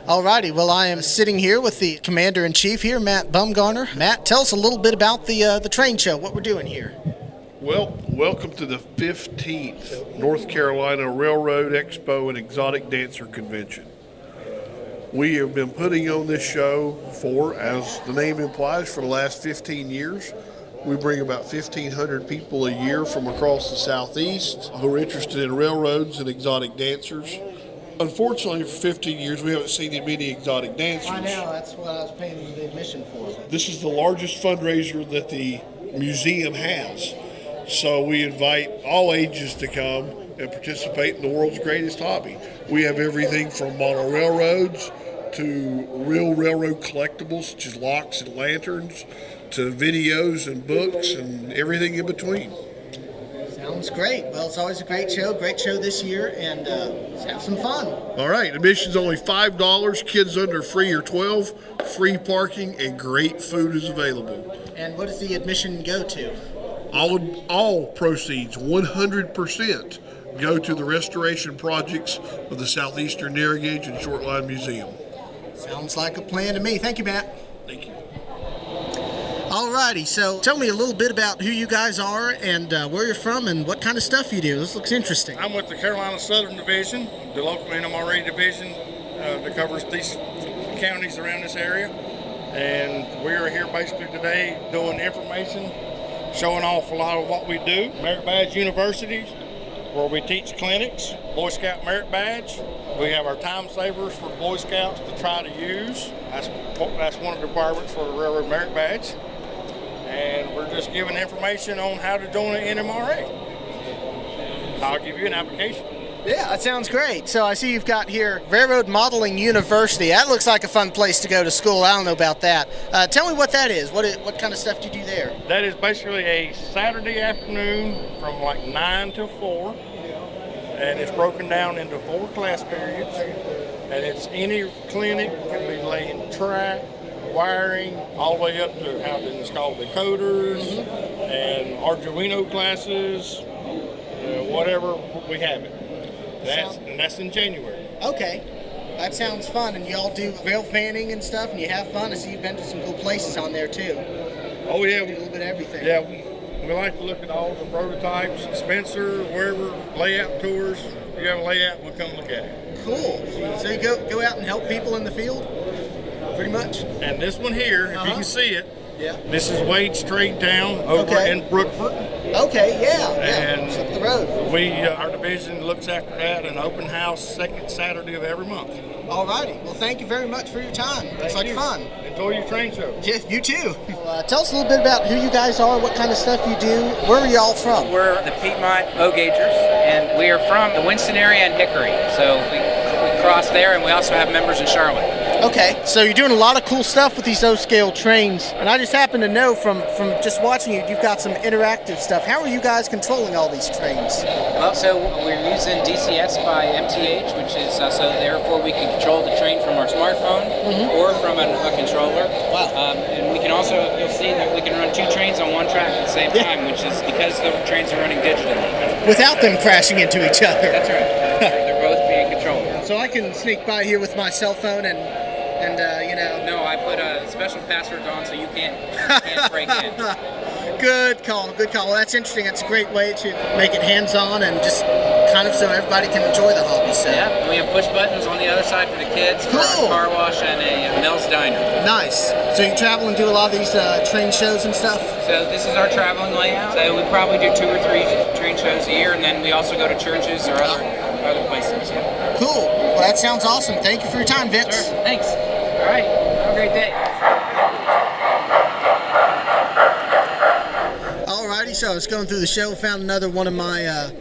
Alrighty, well, I am sitting here with the Commander-in-Chief here, Matt Bumgarner. Matt, tell us a little bit about the train show, what we're doing here. Well, welcome to the 15th North Carolina Railroad Expo and Exotic Dancer Convention. We have been putting on this show for, as the name implies, for the last 15 years. We bring about 1,500 people a year from across the Southeast who are interested in railroads and exotic dancers. Unfortunately, for 15 years, we haven't seen many exotic dancers. I know, that's what I was paying the admission for. This is the largest fundraiser that the museum has. So we invite all ages to come and participate in the world's greatest hobby. We have everything from model railroads to real railroad collectibles such as locks and lanterns to videos and books and everything in between. Sounds great. Well, it's always a great show this year, and let's have some fun. All right, admission's only $5. Kids under 3 or 12, free parking, and great food is available. And what does the admission go to? All proceeds, 100%, go to the restoration projects of the Southeastern Narrow Gauge and Shortline Museum. Sounds like a plan to me. Thank you, Matt. Thank you. Alrighty, so tell me a little bit about who you guys are and where you're from and what kind of stuff you do. This looks interesting. I'm with the Carolina Southern Division, the local NMRA division that covers these counties around this area. And we are here basically today doing information, showing off a lot of what we do. Merit Badge Universities, where we teach clinics, Boy Scout Merit Badge. We have our time savers for Boy Scouts to try to use. That's one of the requirements for the Railroad Merit Badge. And we're just giving information on how to join an NMRA. I'll give you an application. Yeah, that sounds great. So I see you've got here Railroad Modeling University. That looks like a fun place to go to school. I don't know about that. Tell me what that is. What kind of stuff do you do there? That is basically a Saturday afternoon from like 9 till 4. And it's broken down into 4 class periods. And it's any clinic, can be laying track, wiring, all the way up to how to install decoders and Arduino classes, whatever we have it. That's in January. Okay, that sounds fun. And y'all do rail fanning and stuff, and you have fun. I see you've been to some cool places on there too. Oh yeah, we do a little bit of everything. Yeah, we like to look at all the prototypes, Spencer, wherever, layout tours. If you have a layout, we'll come look at it. Cool. So you go out and help people in the field, pretty much. And this one here, if you can see it, yeah. This is Wade Straight Down over in Brookford. Okay, yeah. And it's up the road. We, our division looks after that, an open house second Saturday of every month. Alrighty. Well, thank you very much for your time. It's like fun. Enjoy your train show. Yeah, you too. Tell us a little bit about who you guys are, what kind of stuff you do. Where are y'all from? We're the Piedmont O-Gaugers, and we are from the Winston area and Hickory. So we cross there, and we also have members in Charlotte. Okay, so you're doing a lot of cool stuff with these O-scale trains, and I just happen to know from just watching you, you've got some interactive stuff. How are you guys controlling all these trains? Well, so we're using DCS by MTH, which is so therefore we can control the train from our smartphone or from a controller. Wow. And we can also, you'll see that we can run 2 trains on one track at the same time, which is because the trains are running digitally. Without them crashing into each other. That's right. They're both being controlled. So I can sneak by here with my cell phone and No, I put a special password on so you can't break in. Good call. Well, that's interesting. That's a great way to make it hands-on and just kind of so everybody can enjoy the hobby. So. Yeah, and we have push buttons on the other side for the kids, for a car wash and a Mel's Diner. Nice. So you travel and do a lot of these train shows and stuff? So this is our traveling layout. So we probably do 2 or 3 train shows a year, and then we also go to churches or other places. Yeah. Cool. Well, that sounds awesome. Thank you for your time, Vince. Sure. Thanks. All right. Have a great day. Alrighty, so I was going through the show, found another one of my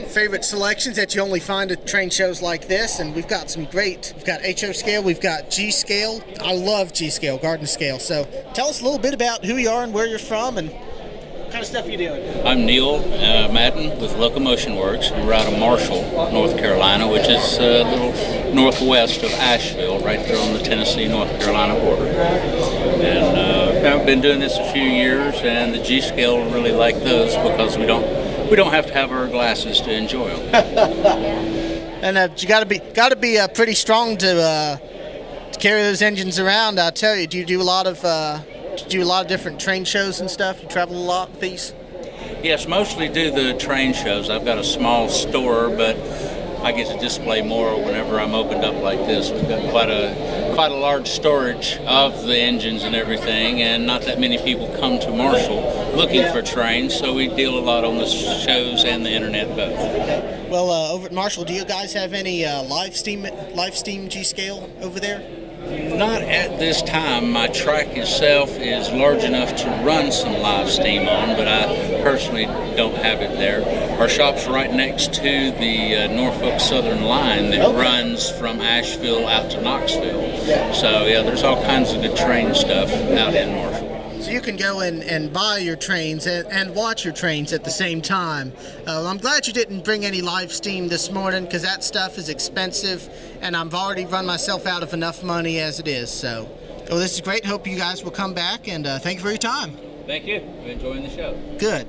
favorite selections that you only find at train shows like this, and we've got HO scale, we've got G scale. I love G scale, garden scale. So tell us a little bit about who you are and where you're from and what kind of stuff you doing. I'm Neil Madden with Locomotion Works. We're out of Marshall, North Carolina, which is a little northwest of Asheville, right there on the Tennessee-North Carolina border. And I've been doing this a few years, and the G scale really like those because we don't have to have our glasses to enjoy them. And you got to be pretty strong to carry those engines around. I'll tell you, do you do a lot of different train shows and stuff? You travel a lot with these? Yes, mostly do the train shows. I've got a small store, but I get to display more whenever I'm opened up like this. We've got quite a large storage of the engines and everything, and not that many people come to Marshall looking for trains, so we deal a lot on the shows and the internet both. Well, over at Marshall, do you guys have any live steam G-scale over there? Not at this time. My track itself is large enough to run some live steam on, but I personally don't have it there. Our shop's right next to the Norfolk Southern line that runs from Asheville out to Knoxville. So yeah, there's all kinds of good train stuff out in Marshall. So you can go in and buy your trains and watch your trains at the same time. I'm glad you didn't bring any live steam this morning, because that stuff is expensive, and I've already run myself out of enough money as it is. So, this is great. Hope you guys will come back, and thank you for your time. Thank you. I'm enjoying the show. Good.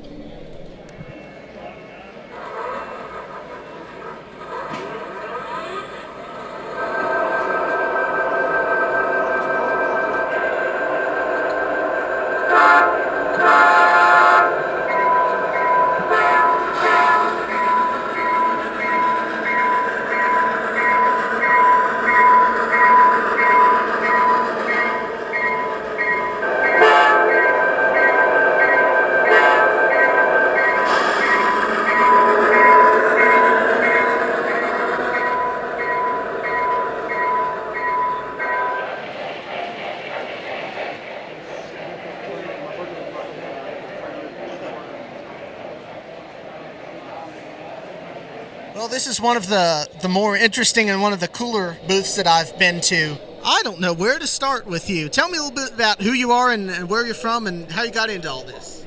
Well, this is one of the more interesting and one of the cooler booths that I've been to. I don't know where to start with you. Tell me a little bit about who you are and where you're from and how you got into all this.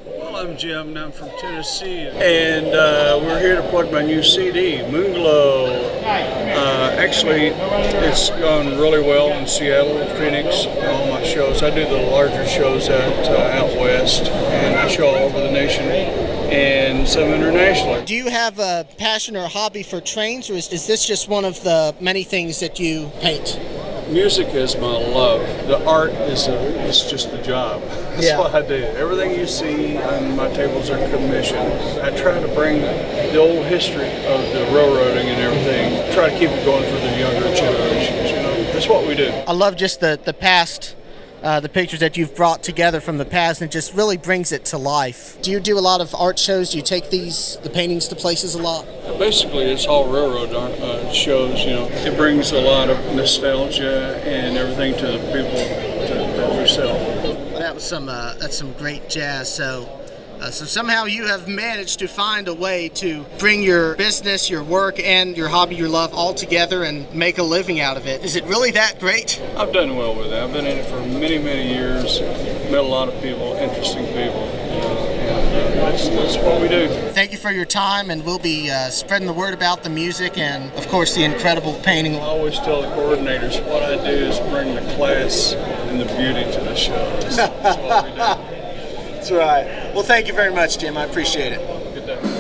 Well, I'm Jim, and I'm from Tennessee, and we're here to plug my new CD, Moonglow. Actually, it's gone really well in Seattle, Phoenix, all my shows. I do the larger shows out west, and I show all over the nation and some internationally. Do you have a passion or a hobby for trains, or is this just one of the many things that you paint? Music is my love. The art is just a job. That's what I do. Everything you see on my tables are commissioned. I try to bring the old history of the railroading and everything, try to keep it going for the younger generations. You know, that's what we do. I love just the past, the pictures that you've brought together from the past, and it just really brings it to life. Do you do a lot of art shows? Do you take the paintings to places a lot? Basically, it's all railroad shows. You know, it brings a lot of nostalgia and everything to the people that we sell. That's some great jazz. So somehow you have managed to find a way to bring your business, your work, and your hobby, your love all together and make a living out of it. Is it really that great? I've done well with it. I've been in it for many, many years. Met a lot of people, interesting people. That's what we do. Thank you for your time, and we'll be spreading the word about the music and, of course, the incredible painting. I always tell the coordinators what I do is bring the class and the beauty to the show. That's what we do. That's right. Well, thank you very much, Jim. I appreciate it. Good day.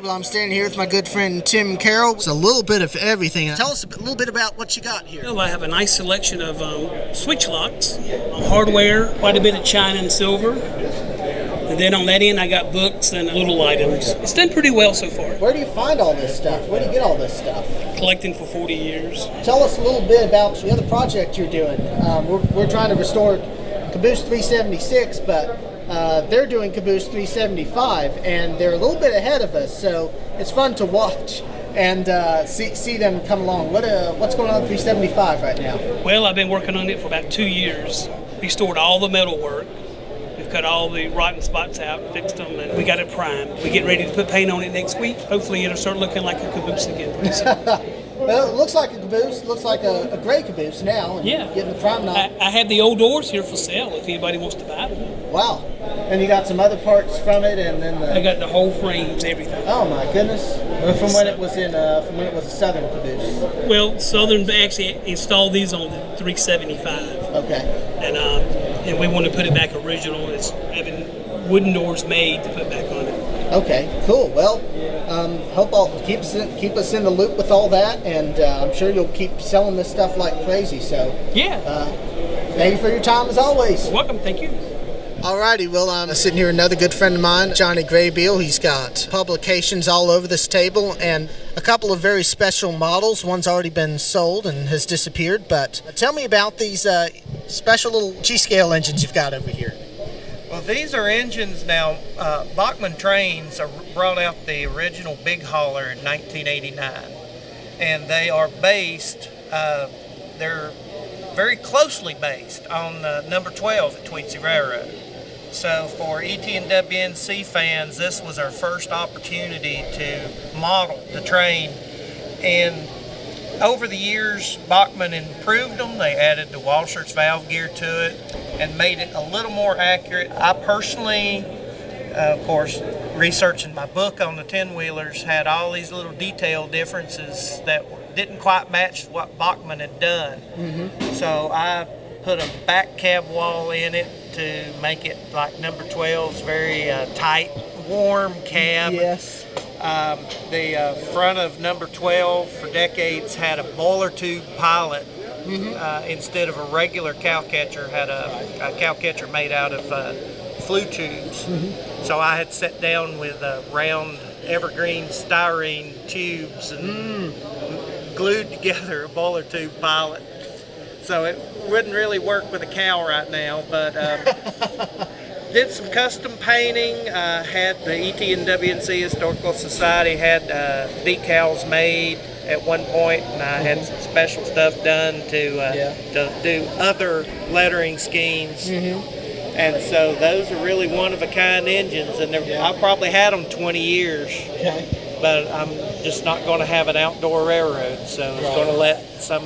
Well, I'm standing here with my good friend Tim Carroll. It's a little bit of everything. Tell us a little bit about what you got here. Well, I have a nice selection of switch locks, hardware, quite a bit of china and silver. And then on that end, I got books and little items. It's done pretty well so far. Where do you find all this stuff? Where do you get all this stuff? Collecting for 40 years. Tell us a little bit about the other project you're doing. We're trying to restore Caboose 376, but they're doing Caboose 375, and they're a little bit ahead of us, so it's fun to watch and see them come along. What's going on with 375 right now? Well, I've been working on it for about 2 years. Restored all the metal work. We've cut all the rotten spots out, fixed them, and we got it primed. We get ready to put paint on it next week. Hopefully it'll start looking like a Caboose again pretty soon. Well, it looks like a Caboose. It looks like a gray Caboose now. And yeah. Getting the prime knot. I have the old doors here for sale if anybody wants to buy them. Wow. And you got some other parts from it, and then I got the whole frames, everything. Oh my goodness! From when it was a Southern Caboose. Well, Southern actually installed these on the 375. Okay. And and we want to put it back original. It's having wooden doors made to put back on it. Okay, cool. Well, hope I'll keep us in the loop with all that, and I'm sure you'll keep selling this stuff like crazy. So Yeah. Thank you for your time as always. Welcome. Thank you. Alrighty, well, I'm sitting here with another good friend of mine, Johnny Graybeal. He's got publications all over this table and a couple of very special models. One's already been sold and has disappeared, but tell me about these special little G-scale engines you've got over here. Well, these are engines now. Bachmann Trains brought out the original big hauler in 1989, and they are based, they're very closely based on number 12 at Tweetsie Railroad. So for ET and WNC fans, this was our first opportunity to model the train. And over the years, Bachmann improved them. They added the Walshertz valve gear to it and made it a little more accurate. I personally, of course, researching my book on the 10-wheelers, had all these little detail differences that didn't quite match what Bachmann had done. Mm-hmm. So I put a back cab wall in it to make it like number 12's very tight, warm cab. Yes. The front of number 12 for decades had a boiler tube pilot. Mm-hmm. Instead of a regular cow catcher, had a cow catcher made out of flue tubes. Mm-hmm. So I had sat down with round evergreen styrene tubes and glued together a boiler tube pilot. So it wouldn't really work with a cow right now, but did some custom painting. Had the ET and WNC Historical Society had decals made at one point, and I had some special stuff done to do other lettering schemes. Mm-hmm. And so those are really one-of-a-kind engines, and I probably had them 20 years. Okay. But I'm just not going to have an outdoor railroad, so I was going to let some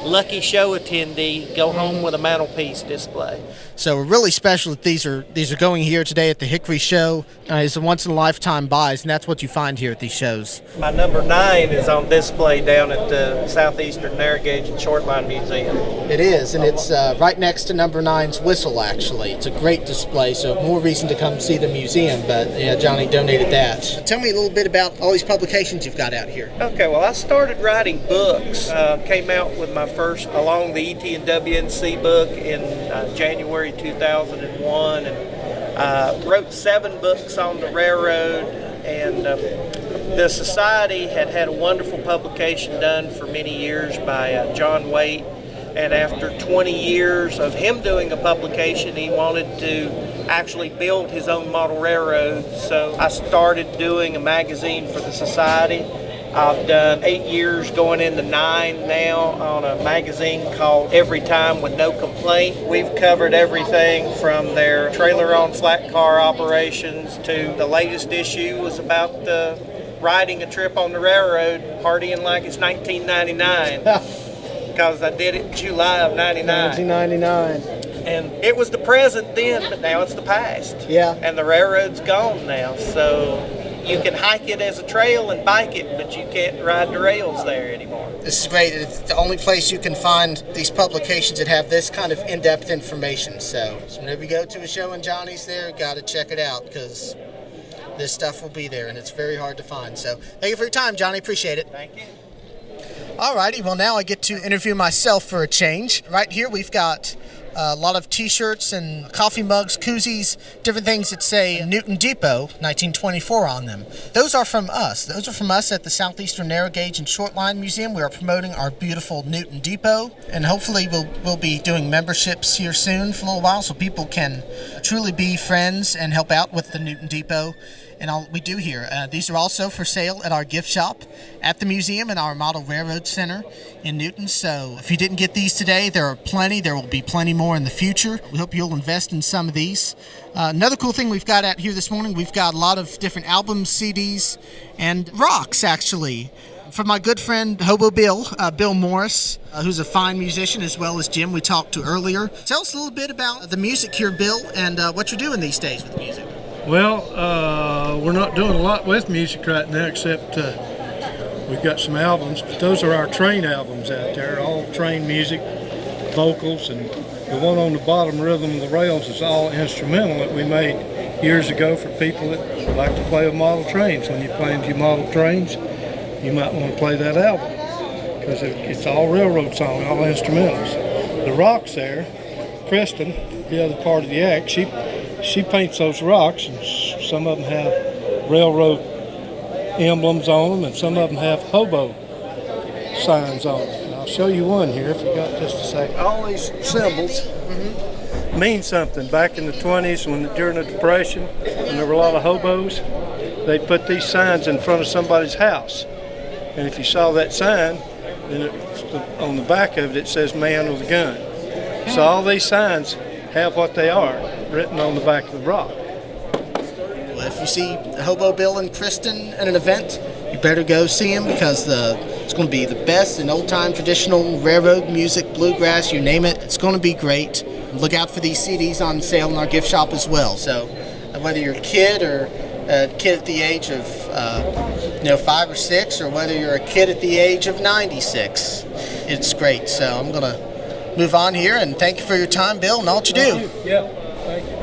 lucky show attendee go home with a mantelpiece display. So we're really special that these are going here today at the Hickory Show. It's a once-in-a-lifetime buys, and that's what you find here at these shows. My number 9 is on display down at the Southeastern Narrow Gauge and Shortline Museum. It is, and it's right next to number 9's whistle, actually. It's a great display, so more reason to come see the museum, but yeah, Johnny donated that. Tell me a little bit about all these publications you've got out here. Okay, well, I started writing books, came out with my first Along the ET and WNC book in January 2001, and wrote 7 books on the railroad, and the Society had a wonderful publication done for many years by John Waite, and after 20 years of him doing a publication, he wanted to actually build his own model railroad, so I started doing a magazine for the Society. I've done 8 years, going into 9 now, on a magazine called Every Time with No Complaint. We've covered everything from their trailer-on flat car operations to the latest issue was about riding a trip on the railroad, partying like it's 1999, because I did it in July of 99. 1999. And it was the present then, but now it's the past. Yeah. And the railroad's gone now, so you can hike it as a trail and bike it, but you can't ride the rails there anymore. This is great. It's the only place you can find these publications that have this kind of in-depth information. So whenever you go to a show and Johnny's there, got to check it out, because this stuff will be there, and it's very hard to find. So thank you for your time, Johnny. Appreciate it. Thank you. Alrighty, well, now I get to interview myself for a change. Right here we've got a lot of t-shirts and coffee mugs, koozies, different things that say Newton Depot 1924 on them. Those are from us. Those are from us at the Southeastern Narrow Gauge and Shortline Museum. We are promoting our beautiful Newton Depot, and hopefully we'll be doing memberships here soon for a little while so people can truly be friends and help out with the Newton Depot and all we do here. These are also for sale at our gift shop at the museum and our Model Railroad Center in Newton. So if you didn't get these today, there are plenty. There will be plenty more in the future. We hope you'll invest in some of these. Another cool thing we've got out here this morning, we've got a lot of different albums, CDs, and rocks, actually. From my good friend Hobo Bill, Bill Morris, who's a fine musician, as well as Jim we talked to earlier. Tell us a little bit about the music here, Bill, and what you're doing these days with music. Well, we're not doing a lot with music right now, except we've got some albums, but those are our train albums out there, all train music, vocals, and The one on the bottom rhythm of the rails is all instrumental that we made years ago for people that like to play with model trains. When you're playing with your model trains, you might want to play that album because it's all railroad song, all instrumentals. The rocks there, Kristen, the other part of the act, she paints those rocks, and some of them have railroad emblems on them, and some of them have hobo signs on them. And I'll show you one here if you got just a second. All these symbols mean something. Back in the 20s, during the Depression, when there were a lot of hobos, they'd put these signs in front of somebody's house. And if you saw that sign, then on the back of it says "Man with a Gun." So all these signs have what they are written on the back of the rock. Well, if you see Hobo Bill and Kristen at an event, you better go see them because it's going to be the best in old-time traditional railroad music, bluegrass, you name it. It's going to be great. Look out for these CDs on sale in our gift shop as well. So whether you're a kid or a kid at the age of 5 or 6, or whether you're a kid at the age of 96, it's great. So I'm going to move on here, and thank you for your time, Bill, and all that you do. Yeah, thank you.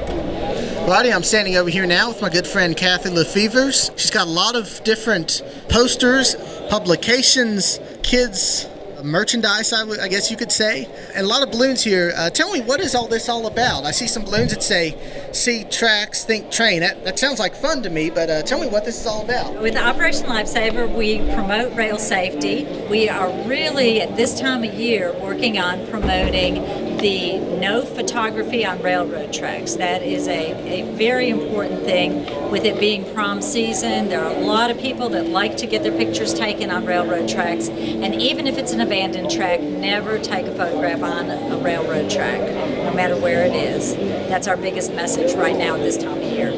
Righty, I'm standing over here now with my good friend Kathy Lefevers. She's got a lot of different posters, publications, kids merchandise, I guess you could say, and a lot of balloons here. Tell me, what is all this all about? I see some balloons that say "See Tracks, Think Train." That sounds like fun to me, but tell me what this is all about. With Operation Lifesaver, we promote rail safety. We are really, at this time of year, working on promoting the no photography on railroad tracks. That is a very important thing. With it being prom season, there are a lot of people that like to get their pictures taken on railroad tracks, and even if it's an abandoned track, never take a photograph on a railroad track, no matter where it is. That's our biggest message right now at this time of year.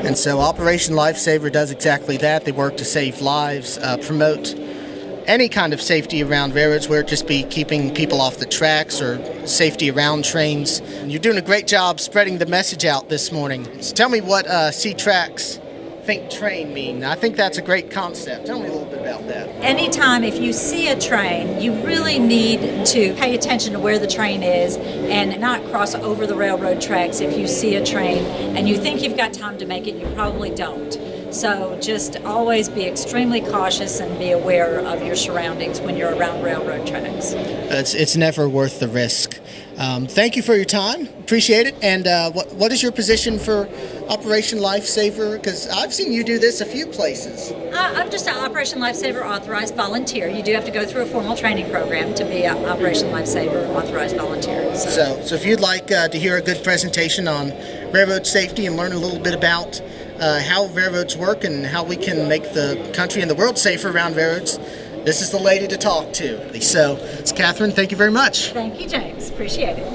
And so Operation Lifesaver does exactly that. They work to save lives, promote any kind of safety around railroads, where it just be keeping people off the tracks or safety around trains. And you're doing a great job spreading the message out this morning. So tell me what See Tracks, Think Train mean. I think that's a great concept. Tell me a little bit about that. Anytime if you see a train, you really need to pay attention to where the train is and not cross over the railroad tracks. If you see a train and you think you've got time to make it, you probably don't. So just always be extremely cautious and be aware of your surroundings when you're around railroad tracks. It's never worth the risk. Thank you for your time. Appreciate it. And what is your position for Operation Lifesaver? Because I've seen you do this a few places. I'm just an Operation Lifesaver authorized volunteer. You do have to go through a formal training program to be an Operation Lifesaver authorized volunteer. So if you'd like to hear a good presentation on railroad safety and learn a little bit about how railroads work and how we can make the country and the world safer around railroads, this is the lady to talk to. So it's Catherine. Thank you very much. Thank you, James. Appreciate it.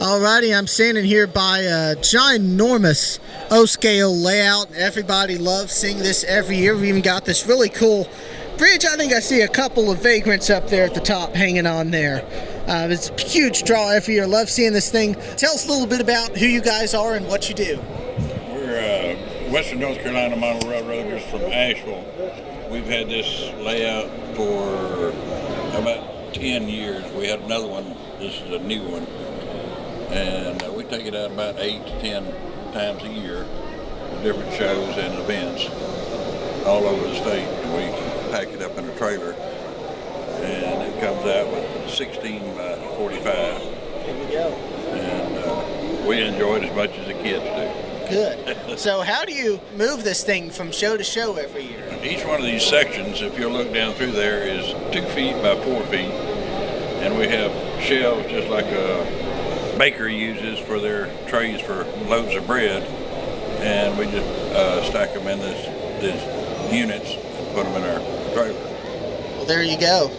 Alrighty, I'm standing here by a ginormous O-scale layout. Everybody loves seeing this every year. We even got this really cool bridge. I think I see a couple of vagrants up there at the top hanging on there. It's a huge draw every year. Love seeing this thing. Tell us a little bit about who you guys are and what you do. We're Western North Carolina Model Railroaders from Asheville. We've had this layout for about 10 years. We had another one. This is a new one. And we take it out about 8 to 10 times a year for different shows and events all over the state. We pack it up in a trailer, and it comes out with 16 by 45. Here we go. And we enjoy it as much as the kids do. Good. So how do you move this thing from show to show every year? Each one of these sections, if you'll look down through there, is 2 feet by 4 feet. And we have shelves just like a baker uses for their trays for loaves of bread. And we just stack them in these units and put them in our trailer. Well, there you go.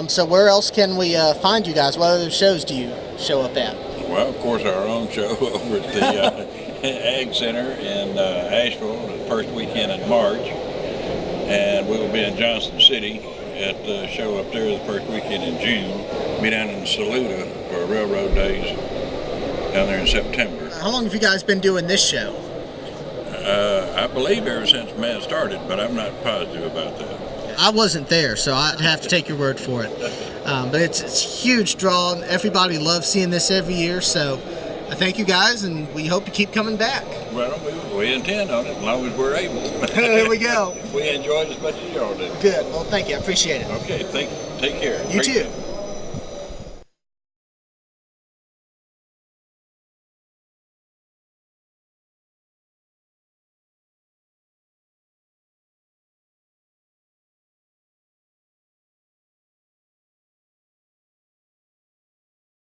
So where else can we find you guys? What other shows do you show up at? Well, of course, our own show over at the Ag Center in Asheville the first weekend in March, and we will be in Johnson City at the show up there the first weekend in June. Be down in Saluda for Railroad Days down there in September. How long have you guys been doing this show? I believe ever since Matt started, but I'm not positive about that. I wasn't there, so I'd have to take your word for it. But it's a huge draw, and everybody loves seeing this every year. So I thank you guys, and we hope you keep coming back. Well, we intend on it as long as we're able. There we go. We enjoy it as much as y'all do. Good. Well, thank you. I appreciate it. Okay, take care. You too.